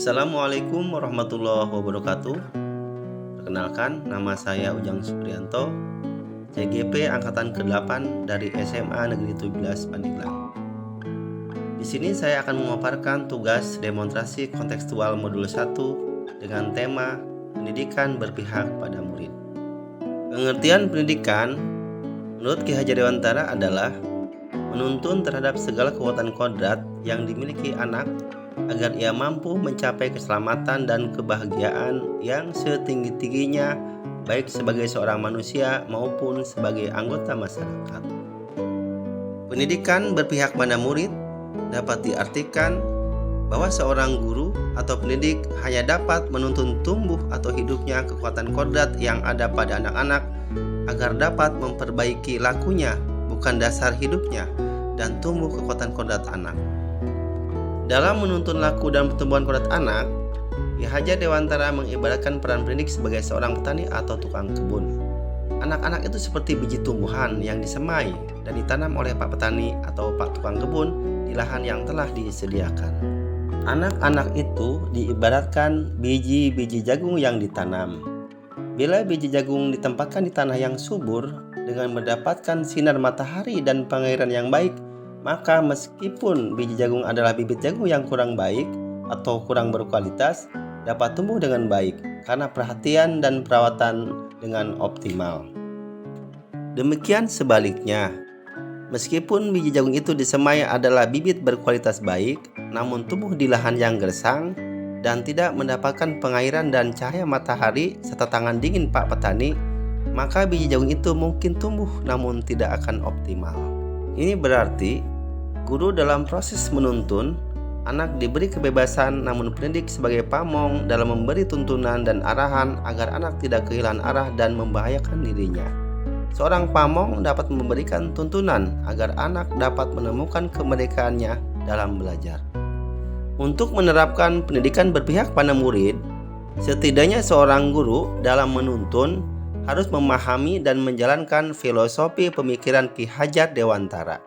Assalamualaikum warahmatullahi wabarakatuh. Perkenalkan, nama saya Ujang Supriyanto, CGP Angkatan ke-8 dari SMA Negeri 17 Pandeglang. Di sini saya akan memaparkan tugas demonstrasi kontekstual modul 1 dengan tema pendidikan berpihak pada murid. Pengertian pendidikan menurut Ki Hajar Dewantara adalah menuntun terhadap segala kekuatan kodrat yang dimiliki anak agar ia mampu mencapai keselamatan dan kebahagiaan yang setinggi-tingginya baik sebagai seorang manusia maupun sebagai anggota masyarakat. Pendidikan berpihak pada murid dapat diartikan bahwa seorang guru atau pendidik hanya dapat menuntun tumbuh atau hidupnya kekuatan kodrat yang ada pada anak-anak agar dapat memperbaiki lakunya, bukan dasar hidupnya, dan tumbuh kekuatan kodrat anak. Dalam menuntun laku dan pertumbuhan kodrat anak, Ki Hajar Dewantara mengibaratkan peran pendidik sebagai seorang petani atau tukang kebun. Anak-anak itu seperti biji tumbuhan yang disemai dan ditanam oleh Pak Petani atau Pak Tukang Kebun di lahan yang telah disediakan. Anak-anak itu diibaratkan biji-biji jagung yang ditanam. Bila biji jagung ditempatkan di tanah yang subur dengan mendapatkan sinar matahari dan pengairan yang baik, maka meskipun biji jagung adalah bibit jagung yang kurang baik atau kurang berkualitas, dapat tumbuh dengan baik karena perhatian dan perawatan dengan optimal. Demikian sebaliknya, meskipun biji jagung itu disemai adalah bibit berkualitas baik, namun tumbuh di lahan yang gersang dan tidak mendapatkan pengairan dan cahaya matahari serta tangan dingin Pak Petani, maka biji jagung itu mungkin tumbuh namun tidak akan optimal. Ini berarti guru dalam proses menuntun, anak diberi kebebasan namun pendidik sebagai pamong dalam memberi tuntunan dan arahan agar anak tidak kehilangan arah dan membahayakan dirinya. Seorang pamong dapat memberikan tuntunan agar anak dapat menemukan kemerdekaannya dalam belajar. Untuk menerapkan pendidikan berpihak pada murid, setidaknya seorang guru dalam menuntun harus memahami dan menjalankan filosofi pemikiran Ki Hajar Dewantara.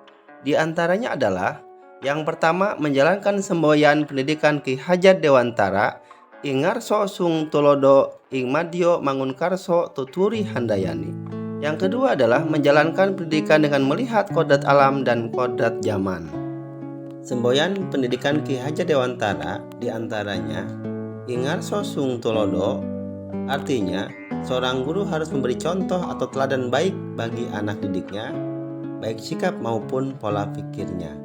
Di antaranya adalah yang pertama, menjalankan semboyan pendidikan Ki Hajar Dewantara Ingarso Sung Tulodo Ing Madyo Mangunkarso Tuturi Handayani. Yang kedua adalah menjalankan pendidikan dengan melihat kodrat alam dan kodrat zaman. Semboyan pendidikan Ki Hajar Dewantara di antaranya Ingarso Sung Tulodo, artinya seorang guru harus memberi contoh atau teladan baik bagi anak didiknya, baik sikap maupun pola pikirnya.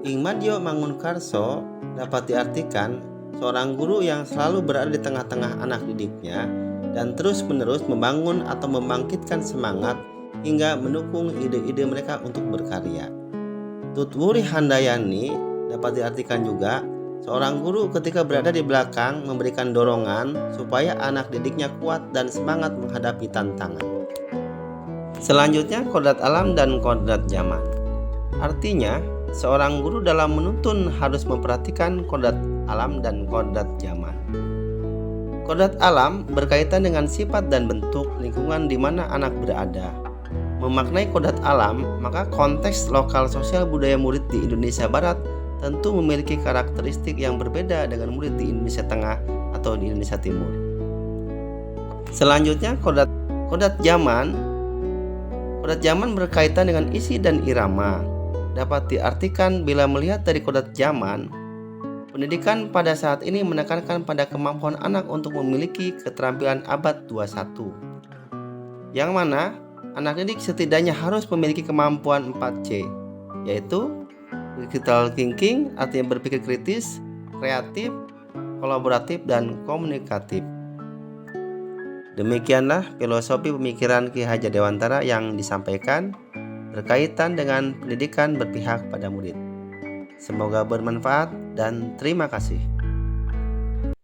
Ing Madyo Mangunkarso dapat diartikan seorang guru yang selalu berada di tengah-tengah anak didiknya dan terus-menerus membangun atau membangkitkan semangat hingga mendukung ide-ide mereka untuk berkarya. Tutwuri Handayani dapat diartikan juga seorang guru ketika berada di belakang memberikan dorongan supaya anak didiknya kuat dan semangat menghadapi tantangan. Selanjutnya, kodrat alam dan kodrat zaman. Artinya, seorang guru dalam menuntun harus memperhatikan kodrat alam dan kodrat zaman. Kodrat alam berkaitan dengan sifat dan bentuk lingkungan di mana anak berada. Memaknai kodrat alam, maka konteks lokal sosial budaya murid di Indonesia Barat tentu memiliki karakteristik yang berbeda dengan murid di Indonesia Tengah atau di Indonesia Timur. Selanjutnya, kodrat zaman. Kodrat zaman berkaitan dengan isi dan irama. Dapat diartikan bila melihat dari kodrat zaman, pendidikan pada saat ini menekankan pada kemampuan anak untuk memiliki keterampilan abad 21. Yang mana anak didik setidaknya harus memiliki kemampuan 4C, yaitu critical thinking, artinya berpikir kritis, kreatif, kolaboratif, dan komunikatif. Demikianlah filosofi pemikiran Ki Hajar Dewantara yang disampaikan berkaitan dengan pendidikan berpihak pada murid. Semoga bermanfaat dan terima kasih.